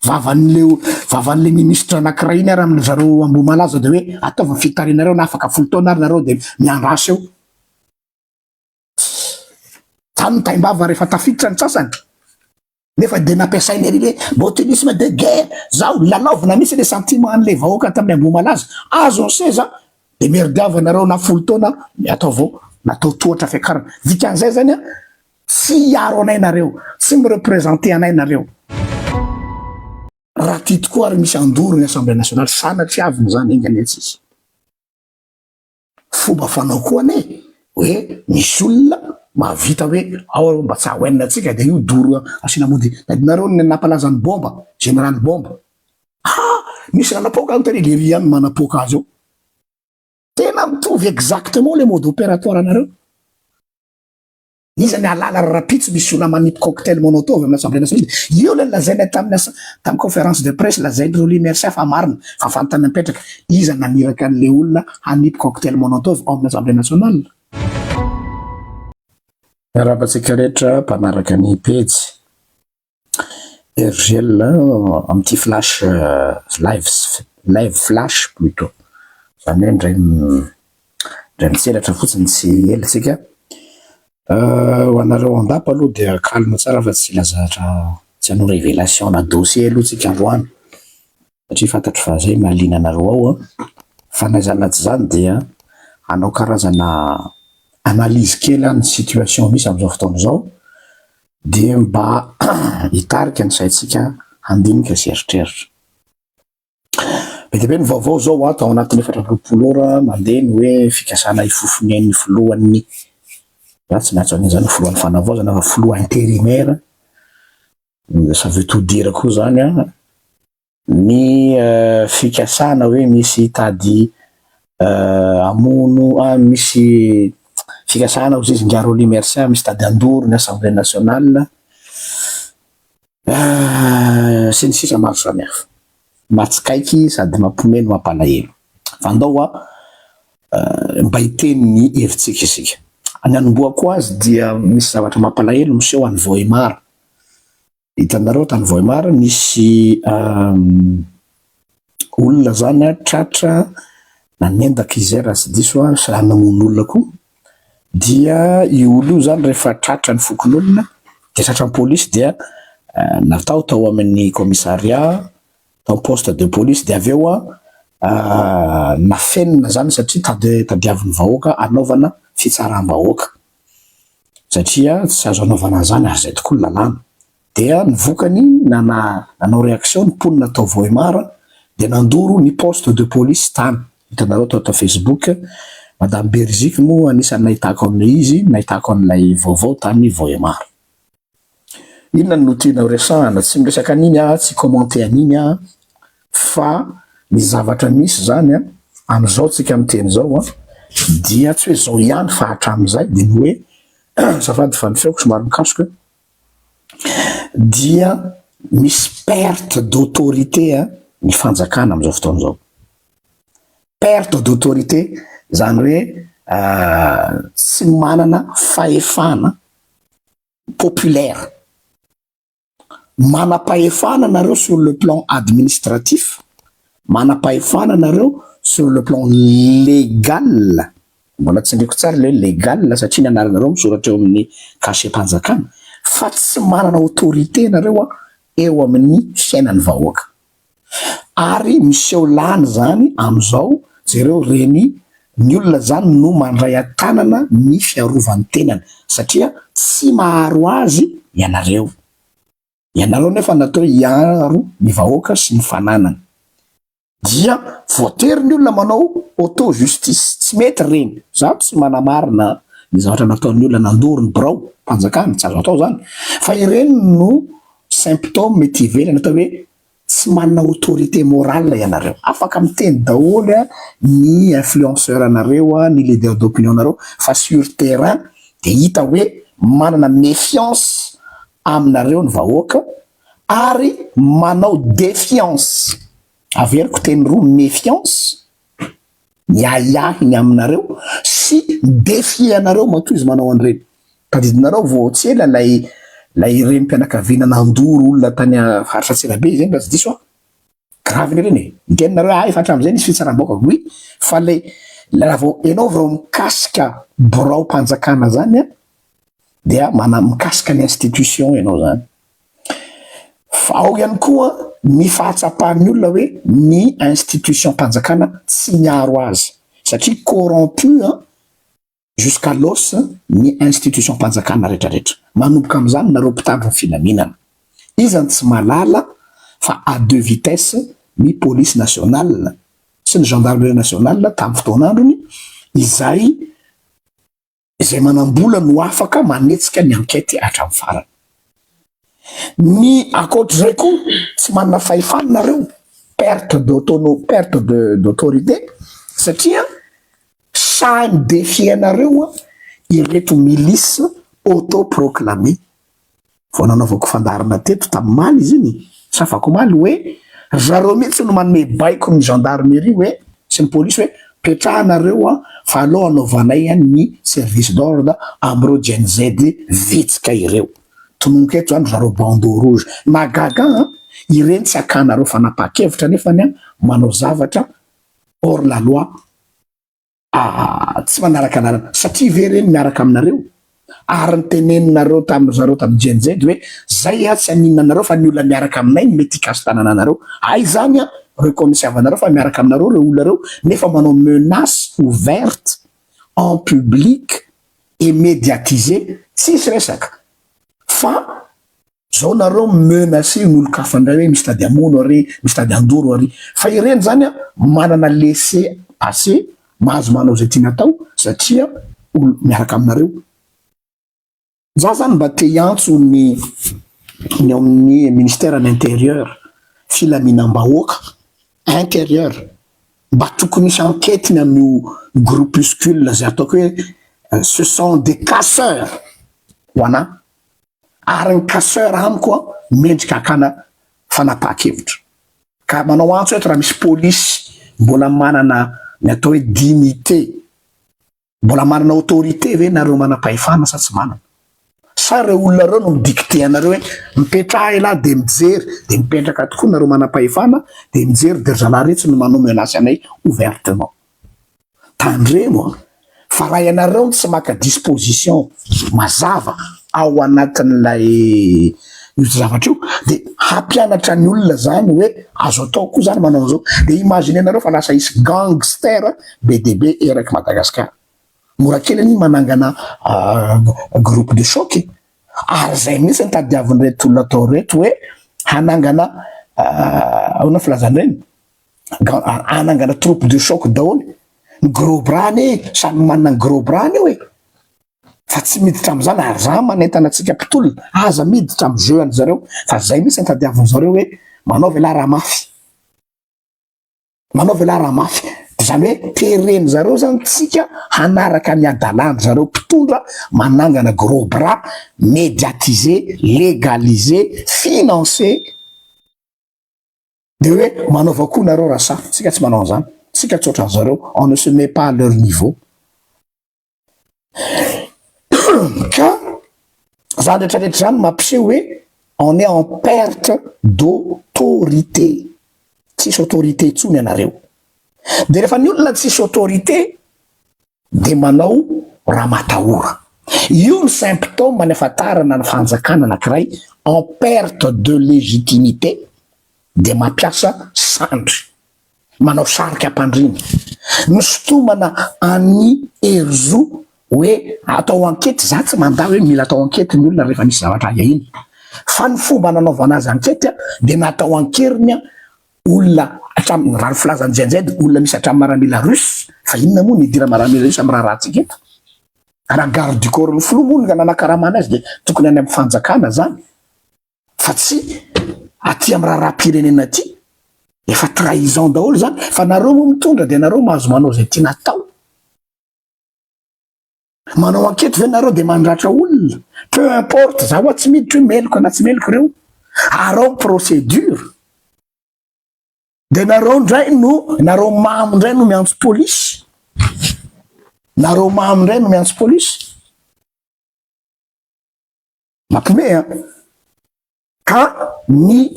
vavan'le ministre anankiray iny ary amin'ny zareo Ambohimalaza de hoe ataovy fitarinareo na afaka folo taona ary nareo de miandrasa eo. Zany ny taimbava rehefa tafiditra ny sasany. Nefa de nampiasainy ery hoe botulisme de guerre, zao lalaovina misy le sentiment an'le vahoaka tamin'ny Ambohimalaza. Azo ny seza de mierdiava nareo na folo taona atao vao natao tohatra fiakarana. Dikan'izay zany a tsy hiaro anay nareo, tsy mirepresente anay nareo. Raha ty tokoa ary misy andoro ny Assemblée nationale sanatry aviny zany ingany tsisy. Fomba fanao koa ane hoe misy olona mahavita hoe ao mba tsy ahoenina atsika de io doro asina mody. Nareo ny nampalaza ny bomba, général bomba. Misy nanapoka any tany Léry any manapoka azy eo. Tena mitovy exactement le mode opératoire anareo. Iza ny alala rapitsy misy olona manipy cocktail molotov amin'ny Assemblée nationale. Io le lazaina tamin'ny conférence de presse lazain'ireo Lumière fa marina fa fantany mipetraka. Iza naniraka an'le olona hanipy cocktail molotov ao amin'ny Assemblée nationale. Rahabatsika rehetra mpanaraka ny pejy RGL amin'ity flash live flash plutôt. Zany hoe ndray mitselatra fotsiny tsy ela sika. Ho anareo andapa aloha dia calme tsara fa tsy lazatra tsy hanao révélation na dossier aloha tsika androany. Satria fantatro fa zay mahaliana anareo ao fa naizanaty zany dia hanao karazana analyse kely ny situation misy amin'izao fotoana izao dia mba hitarika ny saitsika handinika sy eritreritra. Betibe ny vaovao zao atao anatin'ny 4 ora mandeha ny hoe fikasana ifofonen'ny filohan'ny tsy maintsy an'izany filohan'ny fanavaozana fa filoha intérimaire. Ça veut tout dire koa zany ny fikasana hoe misy tady amono misy fikasana ho izy ngaro Lumière misy tady andoro ny Assemblée nationale sy ny sisa maro samihafa matsikaiky sady mampomeno mampalahelo fandao mba hiteny ny hevitsika isika. Any anomboako azy dia misy zavatra mampalahelo miseho any Vohimar. Hitanareo tany Vohimar misy olona zany tratra nanendaka izy raha sy diso sy namono olona koa. Dia io olo io zany rehefa tratra ny fokon'olona dia tratra ny polisy dia natao tao amin'ny commissariat tao poste de police dia aveo nafenina zany satria tadiavin'ny vahoaka anaovana fitsaram-bahoaka satria tsy azo anaovana zany ary zay tokoa lalàna. Dia nivokany nanao réaction ny mponina tao Vohimar dia nandoro ny poste de police tany. Hitanareo tao Facebook Madame Berzik moa anisany nahitako amin'ilay izy, nahitako an'ilay vaovao tany Vohimar. Inona no tianao resahana, tsy miresaka an'iny tsy commenter an'iny fa ny zavatra misy zany amin'izao tsika miteny zao dia tsy hoe zao ihany fa hatramin'izay dia ny hoe safady fa nifeoko somary mikasoka dia misy perte d'autorité ny fanjakana amin'izao fotoana izao. Perte d'autorité zany hoe tsy manana fahefana populaire. Manam-pahefana nareo sur le plan administratif, manam-pahefana nareo sur le plan légal. Mbola tsy ndreko tsara le légal satria ny anaranareo misoratra eo amin'ny cachet-mpanjakana fa tsy manana autorité nareo eo amin'ny fiainan'ny vahoaka. Ary miseho lany zany amin'izao jereo reny ny olona zany no mandray atanana ny fiarovan'ny tenany satria tsy maharo azy ianareo. Ianareo nefa natao hiaro ny vahoaka sy ny fananana. Dia voatery ny olona manao auto justice tsy mety reny. Za tsy manamarina ny zavatra nataon'ny olona nandoro ny birao mpanjakana tsy azo atao zany. Fa ireny no symptôme mety ivelany atao hoe tsy manana autorité morale ianareo. Afaka miteny daholo ny influenceur anareo, ny leader d'opinion nareo fa sur terrain dia hita hoe manana méfiance aminareo ny vahoaka ary manao défiance. Averiko teny roa méfiance miahiny aminareo sy défie anareo matoa izy manao an'ireny. Tadidinareo vao tsy ela lay la irem-pianakaviana nandoro olona tany haritra Tsirabe zany raha tsy diso gravy reny ngenonareo efa hatramin'izay nisy fitsaram-boaka oui fa raha vao ianao vao mikasika borao mpanjakana zany dia mikasika ny institution ianao zany. Fa ao ihany koa ny fahatsapahan'ny olona hoe ny institution mpanjakana tsy miaro azy satria corrompu jusqu'à l'os ny institution mpanjakana rehetrarehetra. Manomboka amin'izany nareo mpitandro ny filaminana. Izany tsy malala fa à deux vitesses ny police nationale sy ny gendarmerie nationale tamin'ny fotoan'androny izay manambola no afaka manetsika ny ankety hatramin'ny farany. Ny ankoatr'izay koa tsy manana fahefana nareo, perte d'autorité satria samy défienareo ireto milice autoproclamé. Vao nanaovako fandarina teto tamin'ny maly izy iny safako maly hoe zareo mihitsy no manome baiko ny gendarmerie hoe sy ny polisy hoe petrahanareo fa aloha anaovanay ny service d'ordre amreo Gen Z vitsika ireo. Tononoko eto zany zareo bandeau rouge magaga ireny tsy akanareo fanapa-kevitra nefany manao zavatra hors la loi tsy manaraka anarana satria vereny miaraka aminareo ary nyteneninareo zareo tamin'ny Gen Z hoe zay tsy aninona anareo fa ny olona miaraka aminay mety hikaso tanana anareo. Ay zany reconnaissance-vanareo fa miaraka aminareo reo olona reo nefa manao menace ouverte en public et médiatisé tsisy resaka fa zao nareo menacé n'olo kafandray hoe misy tady amono ary misy tady andoro ary fa ireny zany manana laissé passer mahazo manao zay tiana atao satria olo miaraka aminareo. Za zany mba te hiantso ny amin'ny ministère de l'intérieur filaminam-bahoaka intérieur mba tokony misy enquête amin'io groupuscule zay ataoko hoe ce sont des casseurs hoana ary ny casseur amiko mendrika akana fanapa-kevitra ka manao antso eto raha misy polisy mbola manana ny atao hoe dignité mbola manana autorité ve nareo manam-pahefana sa tsy manana sa reo olona reo no midikte anareo hoe mipetraha ela de mijery de mipetraka tokoa nareo manam-pahefana de mijery de zalahy retsy no manao menace anay ouvertement tandremo fa raha ianareo tsy maka disposition mazava ao anatin'ilay io zavatra io de hampianatra ny olona zany hoe azo atao koa zany manao an'izao de imagine anareo fa lasa isy gangster be de be eraky Madagasikara. Mora kely any manangana groupe de choc ary zay mihitsy ny tadiavin'ireto olona atao reto hoe hanangana aona filazany reny hanangana troupe de choc daholy ny gros bras ny samy manana ny gros bras ny hoe fa tsy miditra am'izany ary za manentana antsika mpitolona aza miditra amy jeu an'zareo fa zay mihitsy ny tadiavin'zareo hoe manao vela raha mafy manao vela raha mafy zany hoe tereny zareo zany tsika hanaraka ny adalandry zareo mpitondra manangana gros bras médiatisé légalisé financé de hoe manaova koa nareo raha sa tsika tsy manao an'izany tsika tsotra zareo on ne se met pas à leur niveau ka zany rehetrarehetra zany mampiseho hoe on est en perte d'autorité tsisy autorité itsony anareo de rehefa ny olona tsisy autorité de manao raha matahora io ny symptôme manefatarana ny fanjakana anankiray en perte de légitimité de mampiasa sandry manao sarika ampandriny ny sotomana any herzo hoe atao ankety za tsy manda hoe mila atao ankety ny olona rehefa misy zavatra iny fa ny fomba nanaovana azy ankety de natao ankeriny olona hatramin'ny raha filazany jenjedy olona misy hatramin'ny maramila russe fa inona moa nidira maramila russe amin'ny raha ratsika eto raha garde du corps ny filomonina nanakaramana azy de tokony any amin'ny fanjakana zany fa tsy aty amin'ny raha-pirenena aty efa trahison daholo zany fa nareo moa mitondra de nareo mahazo manao zay tiana atao manao ankety ve nareo de mandratra olona peu importe za hoa tsy miditra hoe meloko na tsy meloko reo arao procédure de nareo ndray no nareo mamo ndray no miantso polisy nareo mamo ndray no miantso polisy mampiomehy ka ny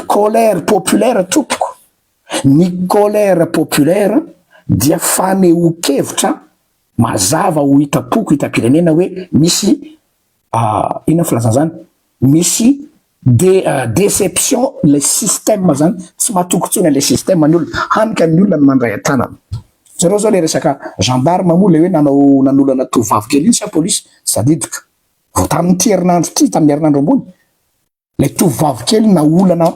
colère populaire tompoko, ny colère populaire dia fanehoan-kevitra mazava ho hitapoko hitam-pirenena hoe misy inona filazana zany, misy déception le système zany, tsy mahatokotsony le système ny olona, hanika ny olona no mandray an-tanana. Zareo zao le resaka gendarme moa le hoe nanolana tovavy kely iny sa polisy sadidika vo tamin'ny ty herinandro ty, tamin'ny herinandro ambony le tovavy kely naolana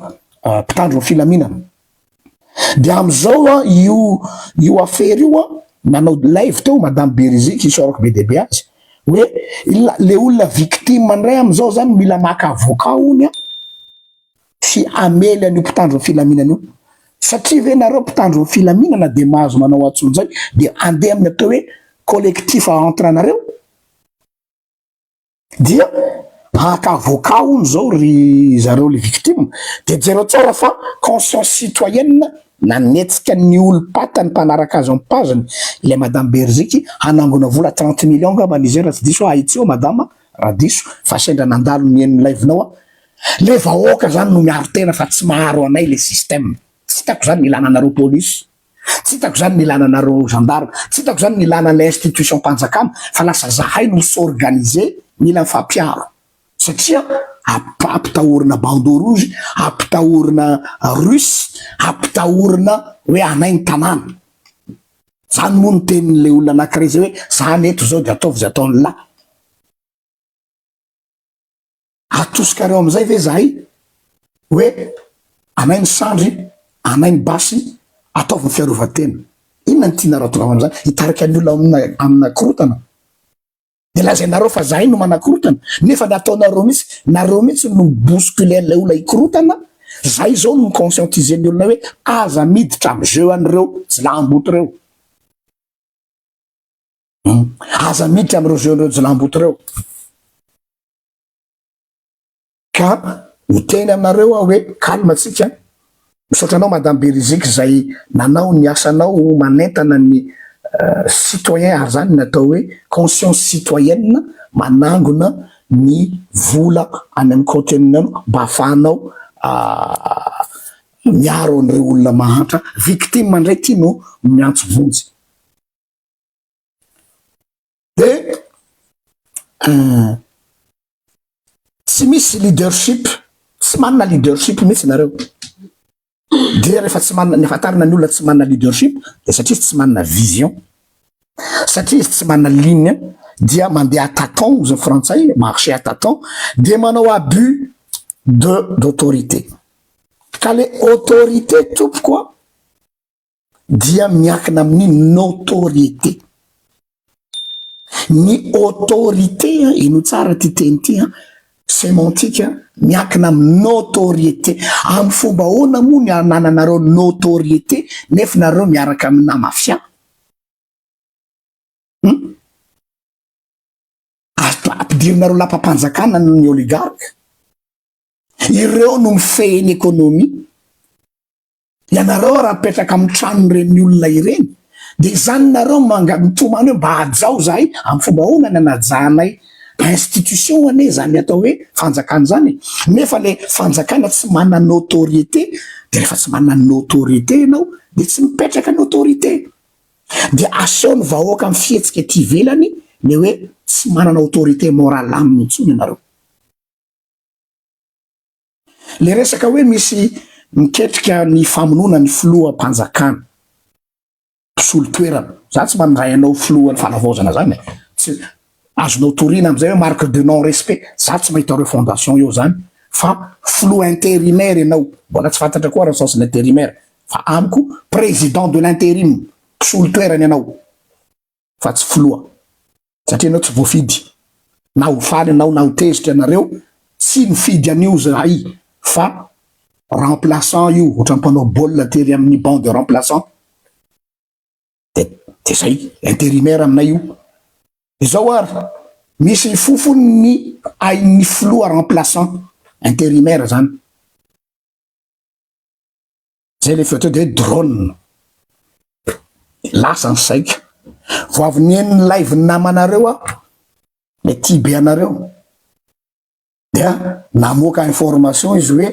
mpitandro ny filaminana. De amizao io affaire io nanao live teo madame Beriziky isorako be deabe azy hoe le olona victime ndray amizao zany mila maka avocat ony sy amely an'io mpitandro ny filaminana io, satria ve nareo mpitandro ny filaminana de mahazo manao atsony zay de andeha amin'ny atao hoe collectif entre anareo dia haka avocat ony zao ry zareo le victime. De jereo tsara fa conscience citoyenne nanetsika ny olo-patany mpanaraka azy amin'ny paziny le madame Berziky hanangona vola 30 millions ngamba nizy raha tsy diso haitseo madama raha diso fa sendra nandalo nieniny live-nao le vahoaka zany no miaro tena fa tsy maharo anay le système. Tsy hitako zany nilana anareo polisy, tsy hitako zany nilana anareo gendarme, tsy hitako zany nilana l'institution mpanjakana fa lasa zahay no s'organiser mila mifampiaro satria ampitahorina bandeau rouge, ampitahorina russe, ampitahorina hoe anay ny tanàna. Zany moa ny tenin'le olona anankiray zay hoe zany eto zao de ataovy zay ataony la. Atosikareo amizay ve zahay hoe anay ny sandry, anay ny basy, ataovy ny fiarovatena. Inona ny tianareo atao amizany? Hitarika ny olona amina korotana. De lazainareo fa zahay no manakorotana nefa nataonareo mihitsy no bousculer le olona ikorotana. Zay zao no conscientiser ny olona hoe aza miditra amy jeu an'ireo jilamboto reo. Aza miditra am'ireo jeu an'ireo jilamboto reo. Ka miteny aminareo aho hoe calme atsika. Misaotra anao madame Beriziky zay nanao ny asanao manentana ny citoyen ary zany natao hoe conscience citoyenne manangona ny vola any amin'ny contenanao mba ahafahanao miaro an'ireo olona mahantra victime mandray ty no miantso vonjy. De tsy misy leadership, tsy manana leadership mihitsy nareo. De rehefa tsy manana, nefatarina ny olona tsy manana leadership de satria tsy manana vision, satria izy tsy manana ligne dia mandeha à tâtons ozy frantsay, marché à tâtons, de manao abus d'autorité. Ka le autorité tompoko dia miankina amin'ny notoriété. Ny autorité ino tsara ty teny ty sémantique miankina amin'ny notoriété. Amin'ny fomba ahoana moa ny anananareo notoriété nefa nareo miaraka amina mafia? Ampidirinareo lampa-panjakana ny oligarque. Ireo no mifehy économie. Ianareo raha mipetraka amin'ny tranon'ireny olona ireny de zany nareo mitomany hoe mba hajao zahay amin'ny fomba ahoana ny anajanay institution ane zany atao hoe fanjakana zany. Nefa le fanjakana tsy manana notoriété de rehefa tsy manana notoriété ianao de tsy mipetraka notoriété. De asehony vahoaka amin'ny fihetsika ety ivelany le hoe tsy manana autorité morale aminy intsony ianareo. Le resaka hoe misy miketrika ny famonoana ny filoham-panjakana mpisolo toerana, za tsy mandray anao filohan'ny falavozana zany tsy azonao torina amizay hoe marque de non respect. Za tsy mahita reo fondation io zany fa filoha intérimaire ianao, mbola tsy fantatra koa raha sensiny intérimaire fa amiko président de l'intérim, mpisolo toerana ianao fa tsy filoha satria anao tsy voafidy na ho faly anao na ho tezitra anareo tsy mifidy an'io zahay fa remplaçant io, ohatran'ny mpanao baolina tery amin'ny banc de remplaçant de zay intérimaire aminay io. Izao ary misy fofony ny ain'ny filoha remplaçant intérimaire zany. Zay le feteo de drone lasa ny saika vo avy nieniny live namanareo le tibe anareo dia namoaka information izy hoe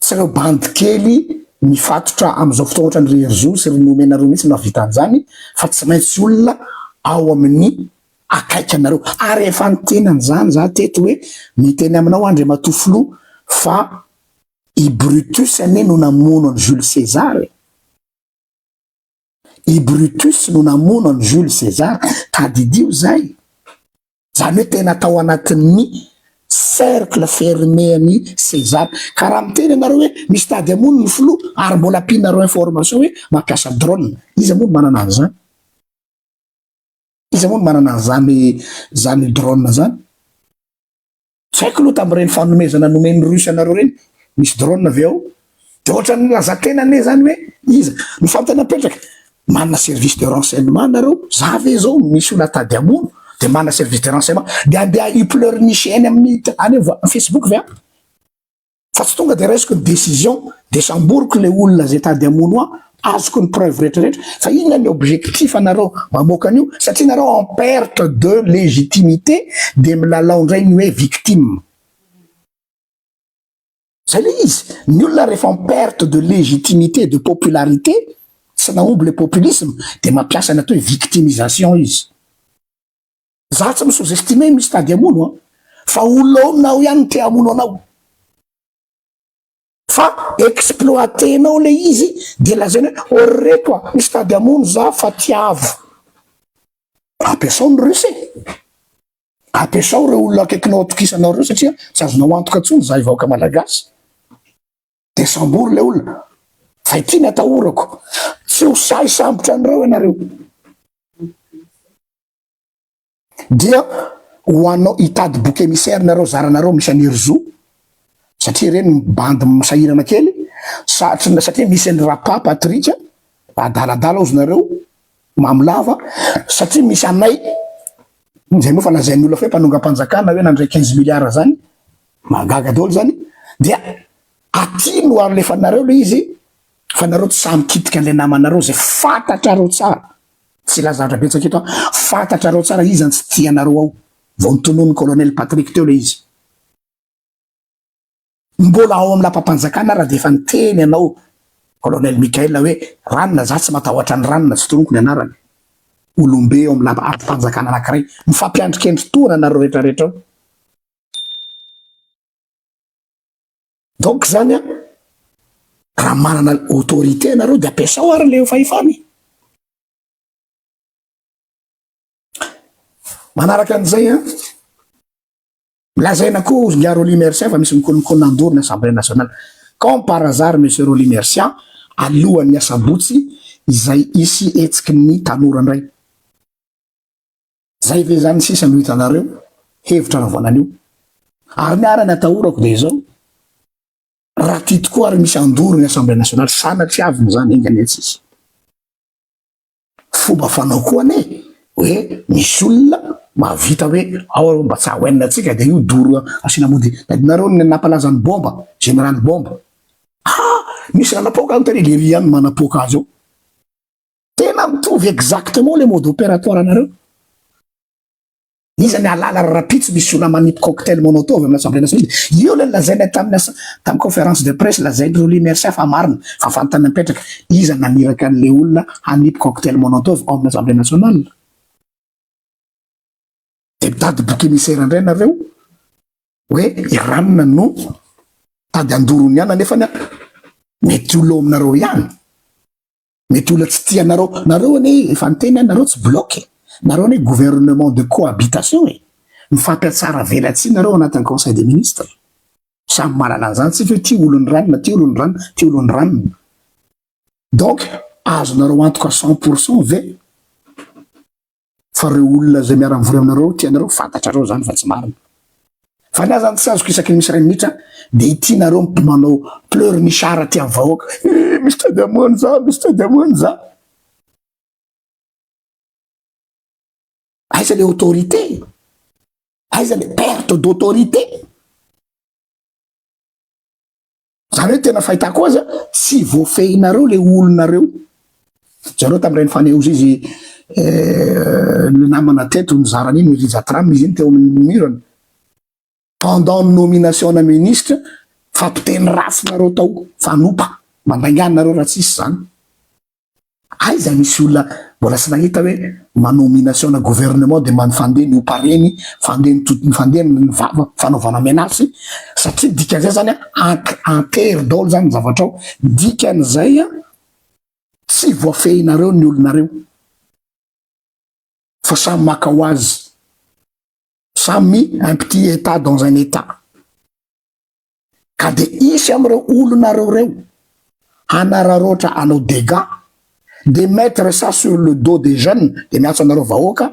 tsy ireo bandy kely mifatotra am'izao fotoana ohatra ny réseau sy renomenareo mihitsy nahavita an'izany fa tsy maintsy olona ao amin'ny akaiky anareo. Ary efa nitenany zany za teto hoe miteny aminao André Matofilo fa i Brutus ane no namono an Jules César. I Brutus no namono an Jules César tadidio zay. Zany hoe tena tao anatin'ny cercle fermé any César. Ka raha miteny anareo hoe misy tady amono ny filo ary mbola ampinareo information hoe mampiasa drone. Izy moa manana an'izany. Izy moa manana zany drone zany. Tsy haiko aloha tamin'ireny fanomezana nomeny Russe anareo reny misy drone avy ao. De ohatra ny lazatena ne zany hoe iza ny fampianapetraka manana service de renseignement nareo. Za ve zao misy olona tady amono de manana service de renseignement de andeha ipleurniche eny amin'ny any Facebook ve fa tsy tonga de raisiko ny décision desamboriko le olona zay tady amono azoko ny preuve rehetrarehetra fa inona ny objectif anareo mamoaka an'io satria nareo en perte de légitimité de milalao indray ny hoe victime. Zay le izy ny olona rehefa en perte de légitimité de popularité tsy naomby le populisme de mampiasa ny atao hoe victimisation izy. Za tsy misous-estime misy tady amono fa olona aminao ihany te amono anao fa exploitenao le izy de lazany hoe oreto misy tady amono za fa tiavo. Ampiasao ny Russe ampiasao reo olona akaikinao atokisanao reo satria tsy azonao antoka ntsony za ivahoaka malagasy de sambory le olona fa ity ny atahorako tsy ho say sambotra an'ireo ianareo dia ho anao hitady bouc émissaire nareo zaranareo misy any Erzo satria reny bandy misahirana kely satria misy any Rapa Patricia adaladala ozy nareo mamilava satria misy anay zay moa fa lazain'ny olona fa hoe mpanonga-panjakana hoe nandray 15 milliards zany magaga daholo zany dia aty no alefanareo le izy fa nareo tsy samy kitika an'le namanareo zay fantatrareo tsara. Tsy lazatra betsaka eto fantatrareo tsara izy any tsy tianareo ao vao nitonony colonel Patrick teo le izy mbola ao amin'ny lapam-panjakana raha de efa niteny anao colonel Michael hoe ranona za tsy matahoatra ny ranona tsy toronoko ny anarany olombe ao amin'ny lapam-panjakana anankiray mifampiandrikendry toana nareo rehetrarehetra ao. Donc zany raha manana autorité nareo de ampiasao ary le fahefany. Manaraka an'izay lazaina koa ozy nga Roly Mercian fa misy mikonokona andoro ny Assemblée nationale. Comme par hasard monsieur Roly Mercian alohan'ny asabotsy izay isy etsiky ny tanoran'iray. Zay ve zany sisa no hitanareo hevitra ravoanan'io. Ary ny arany atahorako de zao raha ty tokoa ary misy andoro ny Assemblée nationale sanatry aviny zany engany etsy. Fomba fanao koa ne hoe misy olona mahavita hoe ao mba tsy ahoenina atsika de io doro asina mody nareo ny nampalazany bomba général bomba misy nanapoka any tany le riany manapoka azy ao tena mitovy exactement le mode opératoire anareo. Izy ny alala rapitsy misy olona manipy cocktail molotov amin'ny Assemblée nationale io le lazaina tamin'ny conférence de presse lazainy Roly Mercian fa marina fa fantany mipetraka izy naniraka an'le olona hanipy cocktail molotov ao amin'ny Assemblée nationale. De mitady bouc émissaire indray nareo hoe iranona no tady andorony ihany nefa mety olo aminareo ihany mety olona tsy tianareo nareo ane efa niteny nareo tsy bloqué nareo ane gouvernement de cohabitation mifampiatsara velatsy nareo anatin'ny conseil des ministres samy malala an'izany tsy hoe ty olony ranona ty olony ranona ty olony ranona donc azonareo antoka 100% ve fa reo olona zay miara-mivory aminareo tianareo fantatrareo zany fa tsy marina fa ny azany tsy azoko isaky ny misy ray minitra de itianareo manao pleur ny sara ty amin'ny vahoaka misy tady amono za misy tady amono za aiza le autorité aiza le perte d'autorité zany hoe tena fahitako azy tsy voafehinareo le olonareo zareo tamin'ireny fanehozy izy le namana teto ny zarany iny Riza Tram izy iny teo amin'ny mirana pendant nomination na ministre fampiteny rafinareo tao fanopa mandanganareo raha tsisy zany aiza misy olona mbola sy nahita hoe manomination na gouvernement de manfandeha ny opareny fandeha ny vava fanaovana menasy satria dikan'izay zany enterre daholo zany zavatra ao dikan'izay tsy voafehinareo ny olonareo fa samy maka ho azy samy un petit état dans un état ka de isy am'ireo olonareo reo hanararoatra anao dégâts de mettre ça sur le dos des jeunes de miatso anareo vahoaka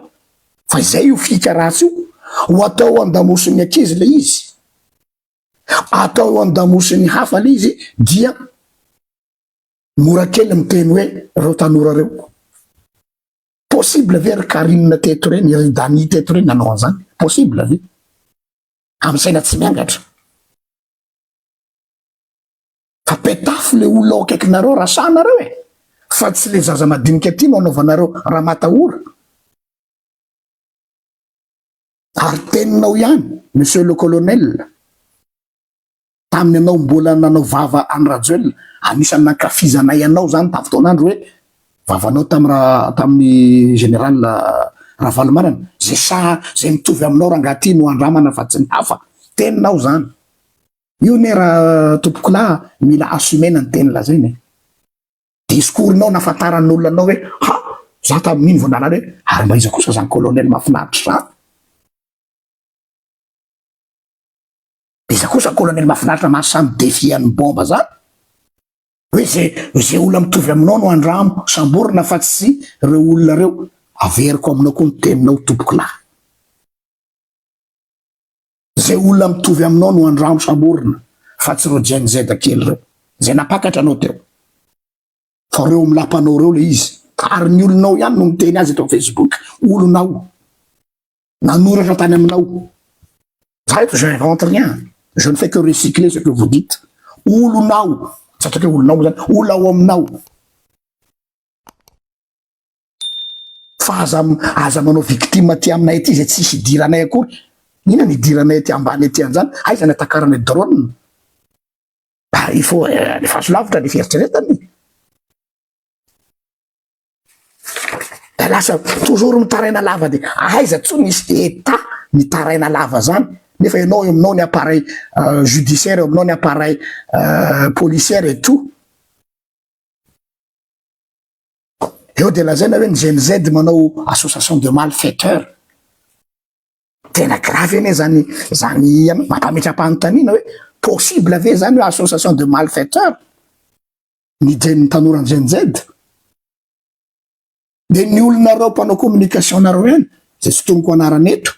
fa izay io fika ratsy io ho atao andamosiny ankizy le izy atao andamosiny hafa le izy dia mora kely miteny hoe reo tanora reo possible ve ry Karim teto reny ry Dany teto reny nanao an'izany possible ve am'saina tsy miangatra fa petafo le olona ao akaikinareo rasanareo fa tsy le zaza madinika ty no anaovanareo raha matahora ary teninao ihany monsieur le colonel taminy anao mbola nanao vava any Rajoelina anisan'ny nankafizanay anao zany tafotaonandro hoe vavanao tamin'ny général Ravalomanana zay mitovy aminao rangaty no andramana fa tsy ny hafa teninao zany io ne raha tompoko lahy mila assumena ny teny lazainy discours-nao nafantaran'olona anao hoe za tamin'iny voandalana hoe ary mba iza kosa zany colonel mahafinaritra zany iza kosa colonel mahafinaritra mahasamy défian'ny bomba zany hoe zay olona mitovy aminao no andramo samborina fa tsy reo olona reo averiko aminao koa ny teninao tompoko lahy zay olona mitovy aminao no andramo samborina fa tsy reo Gen Z kely reo zay napakatra anao teo fa reo milapanao reo le izy ary ny olonao ihany no miteny azy eto Facebook olonao nanoratra tany aminao za eto je n'invente rien je ne fais que recycler ce que vous dites olonao satria olonao zany olona ao aminao fa aza manao victime ty aminay ty zay tsisy idiranay akory ina ny idiranay ty ambany ty an'izany aiza ny atakarany drone il faut le fasolavitra le fieritreretany lasa toujours mitaraina lava de aiza tsony misy état mitaraina lava zany nefa ianao aminao ny appareil judiciaire aminao ny appareil policiaire et tout eo de lazaina hoe ny Gen Z manao association de malfaiteurs tena grave ene zany mampametra-panontaniana hoe possible ave zany hoe association de malfaiteurs ny tanoran'ny Gen Z de ny olonareo mpanao communication nareo eny zay tsy tomoko anarany eto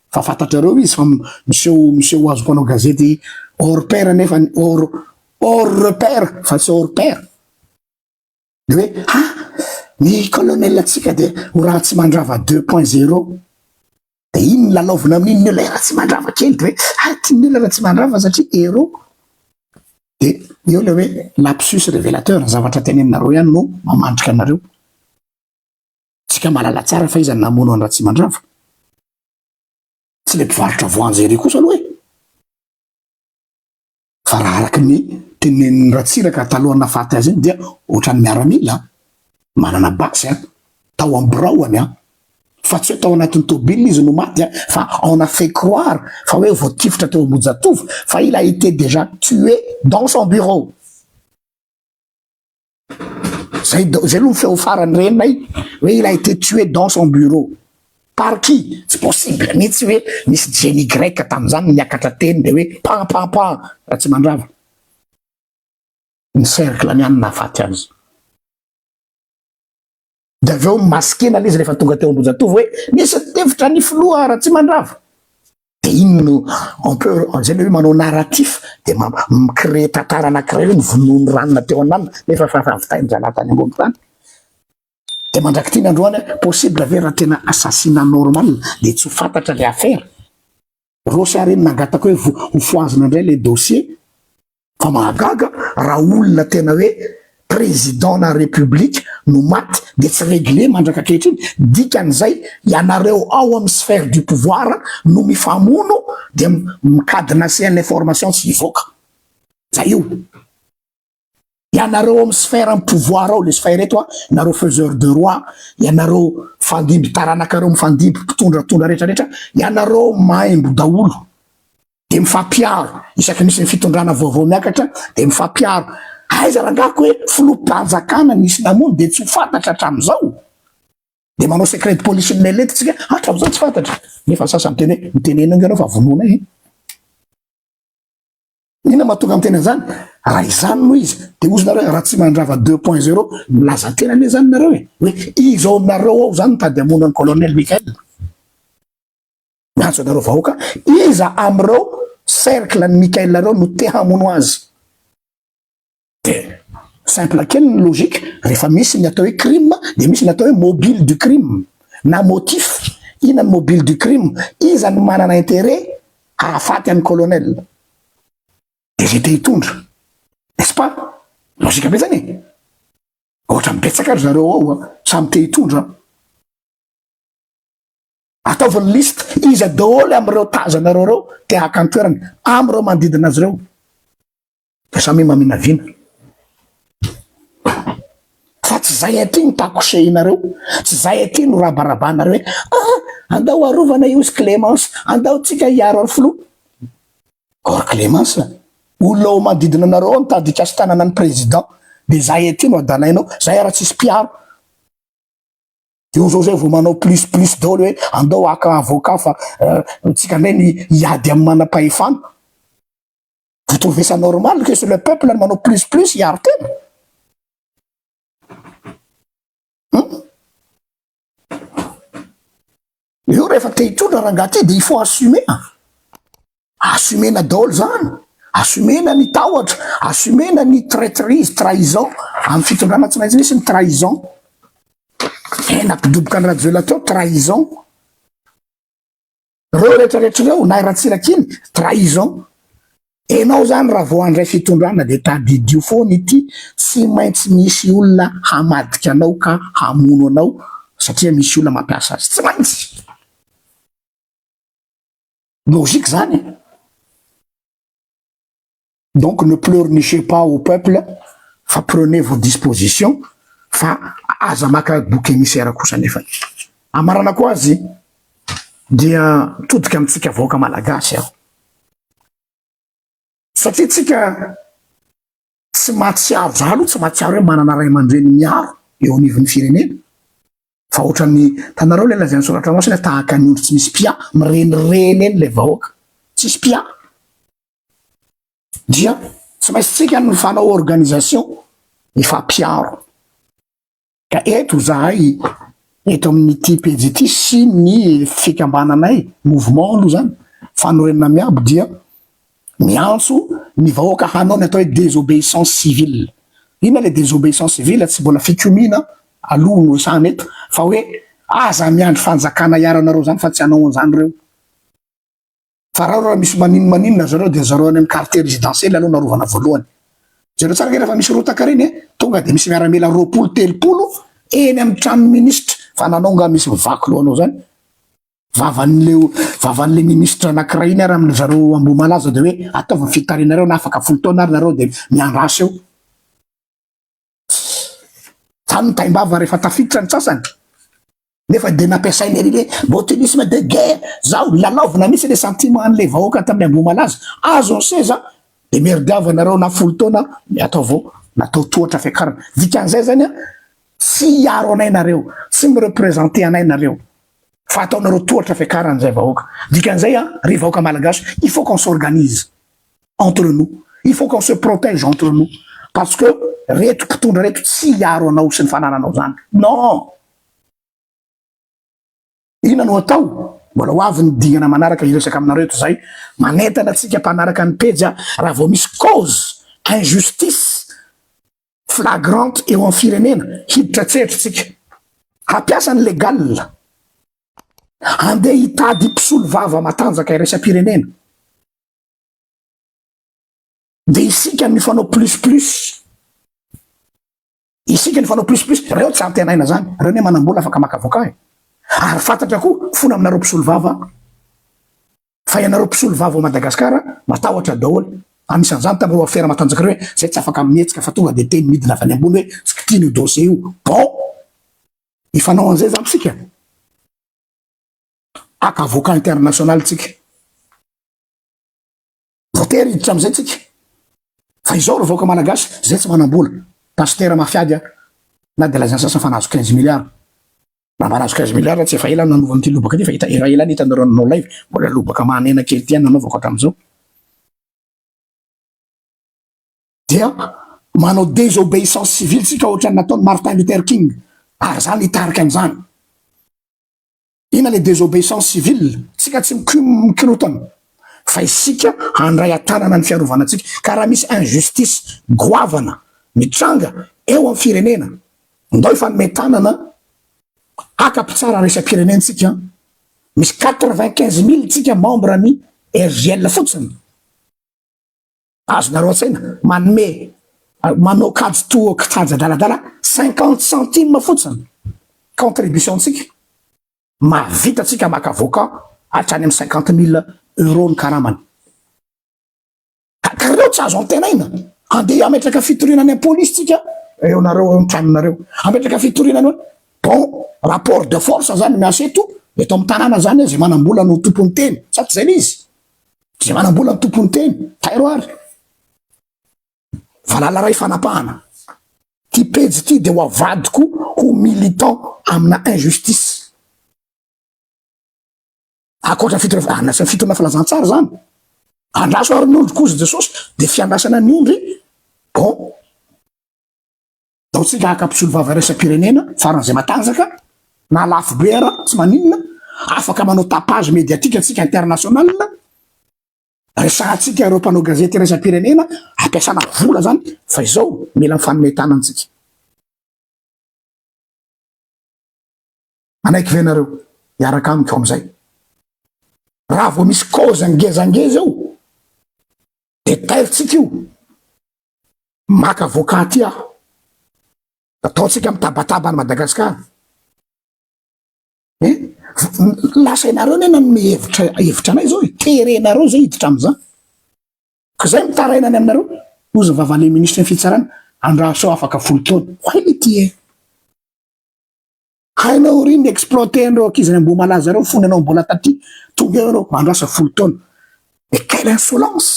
fa fantatrareo izy fa monsieur azoko anao gazety hors pair nefa hors repère fa tsy hors pair de hoe ny colonel atsika de ho raha tsy mandrava 2.0 de iny lalaovina amin'iny ny olona raha tsy mandrava kely de hoe ty ny olona raha tsy mandrava satria héros de eo le hoe lapsus révélateur zavatra teny aminareo ihany no mamandrika anareo tsika malala tsara fa iza namono any raha tsy mandrava tsy le mpivarotra voanjery kosa aloha fa raha araky ny tenen'ny ratsiraka talohan'ny nafaty azy iny dia ohatrany miaramila manana basy tao ambiraoany fa tsy hoe tao anatin'ny tobile izy no maty fa on a fait croire fa hoe voatifitra teo Ambohijatovo fa il a été déjà tué dans son bureau zay aloha feo farany renay hoe il a été tué dans son bureau par qui c'est possible mihitsy hoe misy génie grec tamin'izany niakatra teny de hoe pam raha tsy mandrava ny cercle ny any nafaty azy de aveo maskena le izy rehefa tonga teo Ambohijatovo hoe misy tevitra ny filoha raha tsy mandrava de iny no on peut zay le hoe manao narratif de micrée tantara anankiray hoe ny vonoiny ranona teo anana nefa fafavitainy janatany ambony tany de mandraky ty androany possible ave raha tena assassinat normal de tsy fantatra le affaire rosy areny nangatako hoe ho foazina indray le dossier fa mahagaga raha olona tena hoe président na république no maty de tsy réglé mandraka kehitriny dikan'izay ianareo ao amin'ny sphère du pouvoir no mifamono de mikadenase l'information tsy hivoaka zay io ianareo amin'ny sphère amin'ny pouvoir ao le sphère eto a nareo faiseur de roi ianareo fandimby taranakareo mifandimby mpitondratondra rehetrarehetra ianareo maimbo daolo de mifampiaro isaky nisy ny fitondrana vaovao miakatra de mifampiaro aiza rangako hoe filopanjakana nisy namono de tsy ho fantatra hatram'izao de manao secret de police nelety tsika hatram'izao tsy fantatra nefa sasa mitenena ianao fa vonona ina mahatonga amitena zany raha izany no izy de ozy nareo raha tsy mandrava 2.0 milaza tena le zany nareo hoe izy ao aminareo ao zany tady amonany colonel Michael miantso anareo vahoaka iza amreo cercle ny Michael nareo no te hamono azy de simple kely ny logique rehefa misy ny atao hoe crime de misy ny atao hoe mobile du crime na motif ina ny mobile du crime iza ny manana intérêt hahafaty an'ny colonel de zay te hitondra n'est-ce pas logique be zany ohatra mibetsaka ary zareo ao samy te hitondra ataovany liste iza daholo amreo tazanareo reo te hakantoerany amreo manodidina azy reo de samy maminavina fa tsy zay aty ny takoseinareo tsy zay aty no rabarabanareo hoe andao arovana io sy Clémence andao tsika hiaro ary filo or Clémence olona ao manodidina anareo mitady ikasy tanana ny président de zay aty no adalainao zay raha tsisy mpiaro io zao zay vao manao plus daholo hoe andao aka avocat fa tsika ndray ny hiady amin'ny manam-pahefana vous trouvez ça normal que c'est le peuple ny manao plus hiaro tena io rehefa te hitondra rangaty de il faut assumena daholo zany assumena ny tahotra assumena ny traîtrise trahison amin'ny fitondrana tsy maintsy misy ny trahison nampidoboka ny radio lateo trahison reo rehetrarehetra reo na ratsirakiny trahison enao zany raha vao andray fitondrana de tadidio foana ity tsy maintsy misy olona hamadika anao ka hamono anao satria misy olona mampiasa azy tsy maintsy logique zany donc ne pleurnichez pas au peuple fa prenez vos dispositions fa aza maka bouc émissaire kosa nefa amarana ko azy dia todika amitsika vahoaka malagasy aho satria tsika tsy mahatsiaro zalo tsy mahatsiaro hoe manana ray aman-dreny miaro eo anivon'ny firenena fa ohatran'ny tanareo le lazainy soratra anao sina tahaka ny ondro tsy misy pia mirenireny eny le vahoaka tsisy pia dia tsy maintsy tsika ny fanao organisation ifampiaro ka eto zahay eto amin'ity pejy ity sy ny fikambananay mouvement aloha zany fanorenana miabo dia miantso ny vahoaka hanao ny atao hoe désobéissance civile ina le désobéissance civile tsy mbola fikomina aloha no sany eto fa hoe aza miandry fanjakana iaranareo zany fa tsy anao an'izany reo fa raha misy maninona zareo de zareo any amin'ny quartier résidentiel aloha narovana voalohany zareo tsara rehefa misy rotaka reny tonga de misy miaramila 20-30 eny amin'ny trano ministre fa nanonga misy vaky lohanao zany vavan'le ministre anankiray iny ary amin'ny zareo Ambomalaza de hoe ataovy fitarinareo na afaka 10 taona ary nareo de miandrasa eo zany taim-bava rehefa tafiditra ny sasany nefa de nampiasainy ery le botulisme de guerre zao lalaovina misy le sentiment an'le vahoaka tamin'ny Ambomalaza azo ny seza de merdiavanareo na 10 taona ataovao natao tohatra fiakarana dikan'izay zany tsy hiaro anay nareo tsy mireprésente anay nareo fa ataonareo tohatra fiakarana zay vahoaka dikan'izay ry vahoaka malagasy il faut qu'on s'organise entre nous il faut qu'on se protège entre nous parce que reto mpitondra reto tsy hiaro anao sy ny fanananao zany non ina no atao mbola ho avy ny digana manaraka iresaka aminareo to zay manentana atsika mpanaraka ny pejy raha vao misy cause injustice flagrante eo amin'ny firenena hiditra tseritra tsika hampiasa ny legal andeha hitady mpisolo vava matanjaka iresa-pirenena de isika ny fanao plus isika ny fanao plus reo tsy antenaina zany reo ne manambola afaka maka avocat ary fantatra koa fona aminareo mpisolo vava fa ianareo mpisolo vava ao Madagasikara matahotra daholo anisan'izany tamin'ireo afera matanjaka reo hoe zay tsy afaka mihetsika fa tonga de teny midina avy any ambony hoe tsy kitiny io dossier io bon ifanao an'izay zany sika aka avocat international tsika votery hiditra am'izay tsika fa izao ro vahoaka malagasy zay tsy manambola pasteur mafiady na de lazany sasany fa nahazo 15 milliards na mba nahazo 15 milliards tsy efa ela nanova n'ity lobaka ty fa ita era ela nitanareo nanao live mbola lobaka manena kely ty nanaovako hatram'izao dia manao désobéissance civile tsika ohatrany nataony Martin Luther King ary zany hitarika am'izany ina le désobéissance civile tsika tsy mikirotana fa isika handray atanana ny fiarovana atsika ka raha misy injustice goavana mitranga eo amin'ny firenena ndao ifanome tanana akapitsara resam-pirenentsika misy 95 000 tsika membre ny RGL fotsiny azonareo an-tsaina manome manao kajy to kitaja daladala 50 centimes fotsiny contribution tsika mavita tsika maka avocat hatrany amin'ny 50 000 euro ny karamany ka reo tsy azo antenaina andeha ametraka fitorinany amin'ny polisy tsika eo nareo antranonareo ametraka fitorinany hoe bon rapport de force zany miasa eto eto amin'ny tanàna zany zay manambola no tompony teny sa tsy zay izy zay manambola no tompony teny tairoary valala ray fanapahana ty pejy ty de ho avadiko ho militant amina injustice akoatra nasany fitorina filazantsara zany andraso ary ny ondry kozy Jesosy de fiandrasana ny ondry bon dao tsika akapisolo vava resam-pirenena faran'izay matanjaka na lafo be ara tsy maninona afaka manao tapage médiatique atsika international resahatsika ireo mpanao gazety resam-pirenena ampiasana vola zany fa izao mila mifanometana antsika anaiky venareo iaraka amiko am'izay raha vo misy cause ngezangeza io de tairitsika io maka avocat ty aho ataotsika mitabataba ny Madagasikara lasa inareo ne nanome hevitra anay zao terenareo zay hiditra am'izany ka zay mitarainany aminareo ozy vavale ministre ny fitsarana andraso afaka 10 taona hoay ty hainao riny exploité andreo akizany ambo malaza reo fony anao mbola taty tonga eo anao andrasa 10 taona mais quelle insolence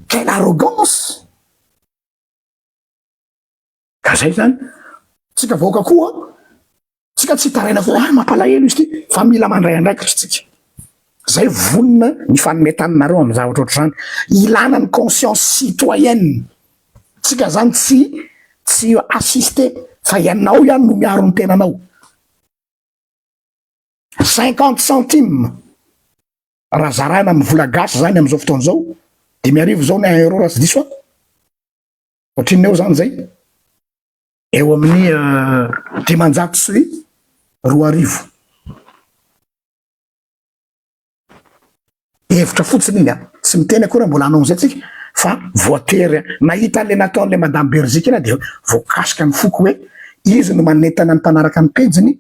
quelle arrogance ka zay zany tsika vahoaka koa tsika tsy taraina fo mampalahelo izy ty fa mila mandray andraikitra tsika zay vonina ny fanometananareo amin'ny zavatra ohatr' zany ilana ny conscience citoyenne tsika zany tsy assister fa ianao ihany no miaro ny tenanao 50 centimes raha zaraina amin'ny vola gasy zany am'izao fotoana zao de miarivo zao ny 1 euro raha tsy diso ohatrin'eo zany zay eo amin'ny 10,200 hevitra fotsiny iny tsy miteny akory mbola anao am'izay tsika fa voatery nahita an'le nataon'le madame Berzika ina de voakasika ny foko hoe izy no manentana ny mpanaraka ny pejiny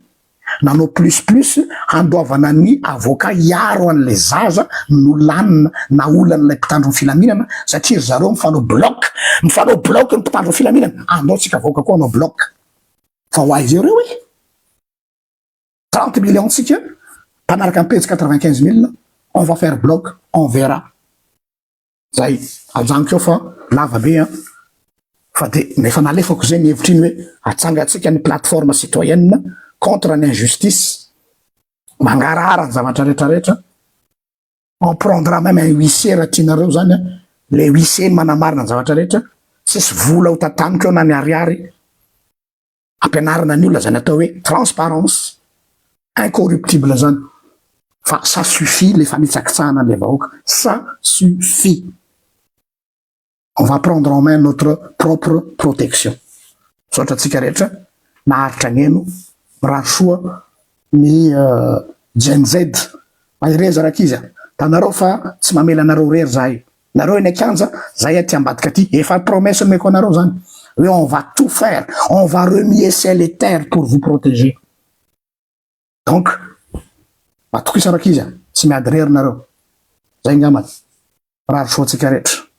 nanao plus handoavana ny avocat iaro an'le zaza no lanina na olan'lay mpitandro ny filaminana satria zareo mifanao bloc ny mpitandro ny filaminana andao tsika vahoaka koa anao bloc fa ho aizy reo hoe 30 millions tsika mpanaraka ny pejy 95 000 on va faire bloc on verra zay ajaniko eo fa lava be fa de nefa nalefako zay ny hevitra iny hoe atsangatsika ny plateforme citoyenne contre ny injustice mangarahara ny zavatra rehetrarehetra on prendra même un huissier raha tianareo zany le huissier ny manamarina ny zavatra rehetra tsisy vola ho tataniko eo na ny ariary ampianarana ny olona zany atao hoe transparence incorruptible zany fa ça suffit le fanitsakitsahana an'le vahoaka ça suffit. On va prendre en main notre propre protection. Sotra tsika rehetra naharitra gneno raha soa ny Gen Z maireza rakizy tanareo fa tsy mamela anareo rery zahay nareo eny akanja zahay aty ambadika aty efa promesse meko anareo zany Oui, on va tout faire. On va remuer ciel et terre pour vous protéger. Donc, matoky saraky izy a tsy miady rery nareo. Zay ngambany. Raha soatsika rehetra.